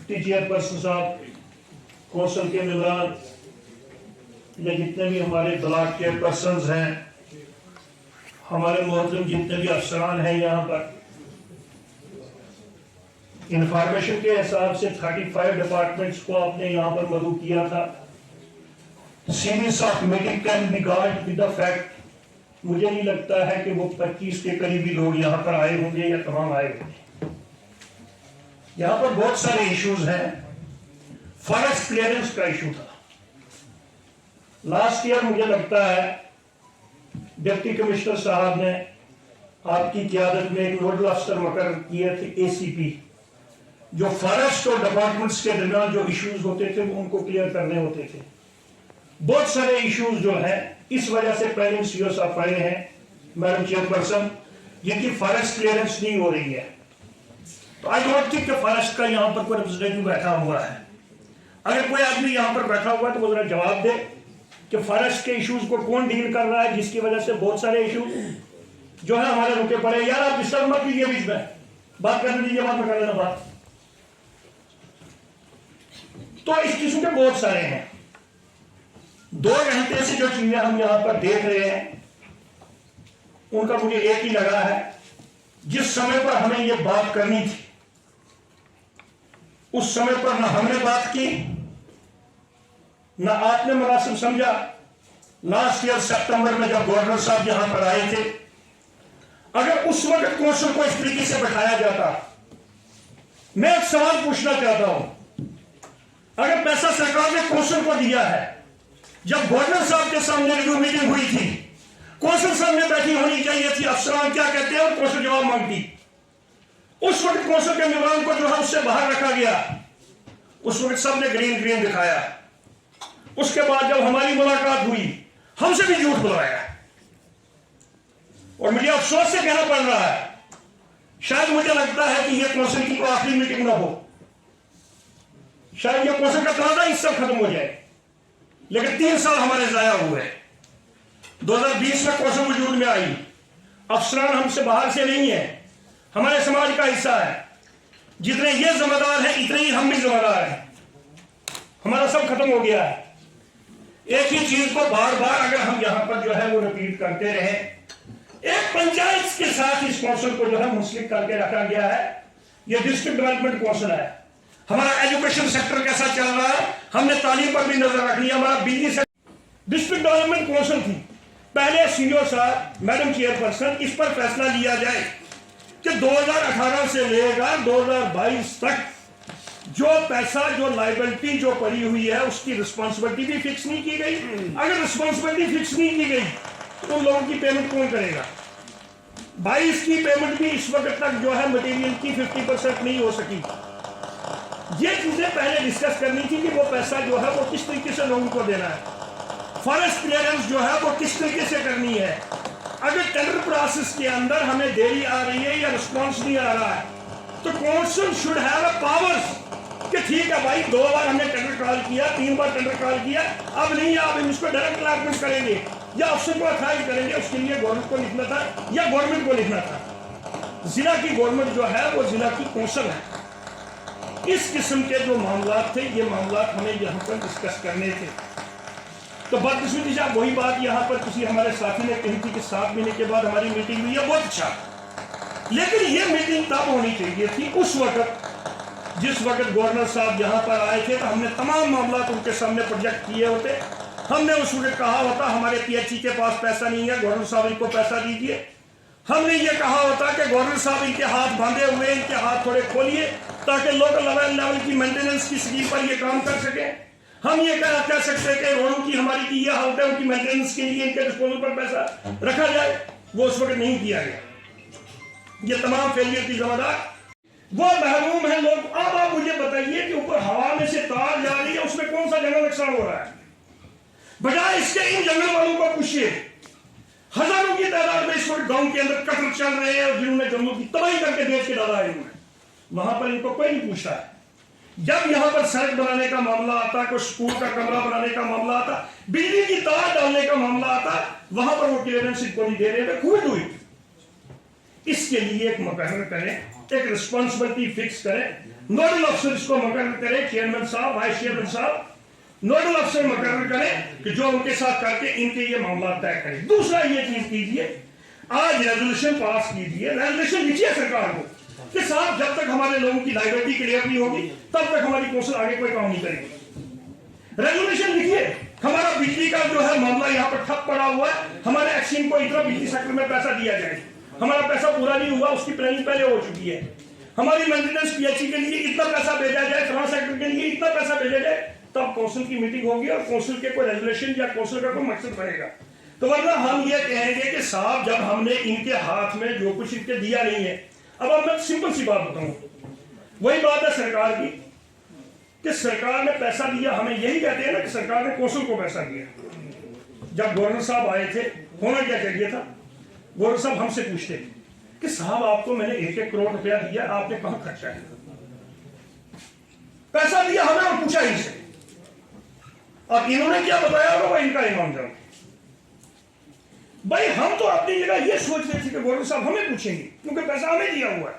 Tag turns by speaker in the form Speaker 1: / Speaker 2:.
Speaker 1: Deputy chairperson साहब, council के मेंबरान या जितने भी हमारे ब्लॉक चेयरपर्सन हैं, हमारे मोहतरम जितने भी अफसरान हैं, यहाँ पर इंफॉर्मेशन के हिसाब से 35 डिपार्टमेंट्स को आपने यहाँ पर मदऊ किया था। Series of meeting can be guard with the fact, मुझे नहीं लगता है कि वो 25 के करीबी लोग यहाँ पर आए होंगे या तमाम आए होंगे। यहाँ पर बहुत सारे इश्यूज हैं। फॉरेस्ट क्लियरेंस का इशू था लास्ट ईयर, मुझे लगता है डिप्टी कमिश्नर साहब ने आपकी क़यादत में एक नोडल अफसर मुकर्रर किए थे, ACP, जो फॉरेस्ट और डिपार्टमेंट्स के दरमियान जो इश्यूज होते थे वो उनको क्लियर करने होते थे। बहुत सारे इश्यूज जो है इस वजह से पेंडिंग CO साहब पड़े हैं मैडम चेयरपर्सन, जिनकी फॉरेस्ट क्लियरेंस नहीं हो रही है। तो आई डोंट थिंक कि फॉरेस्ट का यहाँ पर कोई रिप्रेजेंटेटिव बैठा हुआ है। अगर कोई आदमी यहाँ पर बैठा हुआ है तो वो जरा जवाब दे कि फॉरेस्ट के इश्यूज को कौन डील कर रहा है, जिसकी वजह से बहुत सारे इश्यूज जो है हमारे रुके पड़े। यार आप डिस्टर्ब मत कीजिए, बीच में बात करने दीजिए, बात कर लेना बात। तो इस किस्म के बहुत सारे हैं। 2 घंटे से जो चीजें हम यहां पर देख रहे हैं उनका मुझे एक ही लगा है, जिस समय पर हमें यह बात करनी थी उस समय पर ना हमने बात की, ना आपने मुनासिब समझा। लास्ट ईयर सितंबर में जब गवर्नर साहब यहां पर आए थे, अगर उस वक्त कौंसिल को इस तरीके से बैठाया जाता, मैं एक सवाल पूछना चाहता हूं, अगर पैसा सरकार ने कौंसिल को दिया है, जब गवर्नर साहब के सामने रिव्यू मीटिंग हुई थी, कौंसिल सामने बैठी होनी चाहिए थी, अफसरान क्या कहते हैं और कौंसिल जवाब मांगती। उस वक्त कौंसिल के मेंबरान को जो है उससे बाहर रखा गया, उस वक्त सबने ग्रीन ग्रीन दिखाया। उसके बाद जब हमारी मुलाकात हुई, हमसे भी झूठ बुलवाया, और मुझे अफसोस से कहना पड़ रहा है, शायद मुझे लगता है कि यह कौंसिल की आखिरी मीटिंग ना हो, शायद यह कौंसिल का तनाजा इससे खत्म हो जाए। लेकिन 3 साल हमारे जाया हुए। 2020 में कौंसिल वजूद में आई, अफसरान हमसे बाहर से नहीं है, हमारे समाज का हिस्सा है। जितने ये जिम्मेदार हैं इतने ही हम भी जिम्मेदार हैं। हमारा सब खत्म हो गया है। एक ही चीज को बार बार अगर हम यहां पर जो है वो रिपीट करते रहे, एक पंचायत के साथ इस कौंसिल को जो है मुंसलिक करके रखा गया है। ये डिस्ट्रिक्ट डेवलपमेंट कौंसिल है। हमारा एजुकेशन सेक्टर कैसा चल रहा है, हमने तालीम पर भी नजर रखनी है। हमारा बिजली सेक्टर, डिस्ट्रिक्ट डेवलपमेंट कौंसिल थी, पहले CO साहब, मैडम चेयरपर्सन, इस पर फैसला लिया जाए कि 2018 से लेकर 2022 तक जो पैसा, जो लायबिलिटी जो पड़ी हुई है, उसकी रिस्पॉन्सिबिलिटी भी फिक्स नहीं की गई। अगर रिस्पॉन्सिबिलिटी फिक्स नहीं की गई तो उन लोगों की पेमेंट कौन करेगा? 22 की पेमेंट भी इस वक्त तक जो है मटेरियल की 50% नहीं हो सकी। ये चीजें पहले डिस्कस करनी थी कि वो पैसा जो है वो किस तरीके से लोगों को देना है, फॉरेस्ट क्लियरेंस जो है वो किस तरीके से करनी है। अगर टेंडर प्रोसेस के अंदर हमें देरी आ रही है या रिस्पॉन्स नहीं आ रहा है, तो council should have a powers कि ठीक है भाई, 2 बार हमने टेंडर कॉल किया, 3 बार टेंडर कॉल किया, अब नहीं, अब हम इसको डायरेक्ट अलॉटमेंट करेंगे या अफसर को अथॉराइज करेंगे। उसके लिए गवर्नमेंट को लिखना था या गवर्नमेंट को लिखना था। जिला की गवर्नमेंट जो है वो जिला की कौंसिल है। इस किस्म के जो मामला थे, ये मामला हमें यहाँ पर डिस्कस करने थे। तो बदकिस्मती से वही बात यहाँ पर किसी हमारे साथी ने कही थी कि 7 महीने के बाद हमारी मीटिंग हुई है, बहुत अच्छा, लेकिन ये मीटिंग तब होनी चाहिए थी उस वक्त जिस वक्त गवर्नर साहब यहाँ पर आए थे। तो हमने तमाम मामला उनके सामने प्रोजेक्ट किए होते। हमने उस वक्त कहा होता हमारे PHE के पास पैसा नहीं है, गवर्नर साहब इनको पैसा दीजिए। हमने ये कहा होता कि गवर्नर साहब इनके हाथ बांधे हुए, इनके हाथ थोड़े खोलिए ताकि लोकल लेवल की मेंटेनेंस की स्कीम पर ये काम कर सके। हम ये कह सकते हैं कि रोडों की हमारी की ये हालत है, उनकी मेंटेनेंस के लिए इनके डिस्पोजल पर पैसा रखा जाए, वो उस वक्त नहीं किया गया। ये तमाम फेलियर की जिम्मेदार वो महरूम है लोग। अब आप मुझे बताइए कि ऊपर हवा में से तार जा रही है, उसमें कौन सा जंगल नुकसान हो रहा है? बजाय इसके इन जंगल वालों को पूछिए, हजारों की तादाद में इस वक्त गांव के अंदर कत्ल चल रहे हैं और जिन्होंने जंगलों की तबाही करके देश के डाला है, वहां पर इनको कोई नहीं पूछता है। जब यहां पर सड़क बनाने का मामला आता, कोई स्कूल का कमरा बनाने का मामला आता, बिजली की तार डालने का मामला आता, वहां पर वो क्लियरेंस इनको नहीं दे रहे, खूब हुई। इसके लिए एक मुकर्रर करें, एक रिस्पॉन्सिबिलिटी फिक्स करें नोडल अफसर इसको मुकर्रर करे, चेयरमैन साहब, वाइस चेयरमैन साहब नोडल अफसर मुकर्रर करें कि जो उनके साथ करके इनके ये मामला तय करें। दूसरा ये चीज कीजिए, आज रेजोल्यूशन पास कीजिए, रेजोल्यूशन लिखिए सरकार को कि साहब जब तक हमारे लोगों की लाइबिलिटी क्लियर नहीं होगी तब तक हमारी कौंसिल आगे कोई काम नहीं करेगी। रेजोल्यूशन लिखिए, हमारा बिजली का जो है मामला यहाँ पर ठप पड़ा हुआ है, हमारे एक्सिम को इतना बिजली सेक्टर में पैसा दिया जाए, हमारा पैसा पूरा नहीं हुआ, उसकी प्लानिंग पहले हो चुकी है, हमारी मेंटेनेंस पीएचई के लिए इतना पैसा भेजा जाए, ट्रांस सेक्टर के लिए इतना पैसा भेजा जाए, तब कौंसिल की मीटिंग होगी और कौंसिल के कोई रेजोल्यूशन या कौंसिल का कोई मकसद बनेगा। तो वरना हम ये कहेंगे कि साहब जब हमने इनके हाथ में जो कुछ इनके दिया नहीं है, अब मैं सिंपल सी बात बताऊं, वही बात है सरकार की कि सरकार ने पैसा दिया, हमें यही कहते हैं ना कि सरकार ने कौंसिल को पैसा दिया। जब गवर्नर साहब आए थे, होना क्या चाहिए था, गवर्नर साहब हमसे पूछते कि साहब आपको मैंने 1-1 करोड़ रुपया दिया, आपने कहां खर्चा किया? पैसा दिया हमें और पूछा इनसे, और इन्होंने क्या बताया होगा वो इनका ईमान जान। भाई हम तो अपनी जगह ये सोच रहे थे कि गवर्नर साहब हमें पूछेंगे क्योंकि पैसा हमें दिया हुआ है,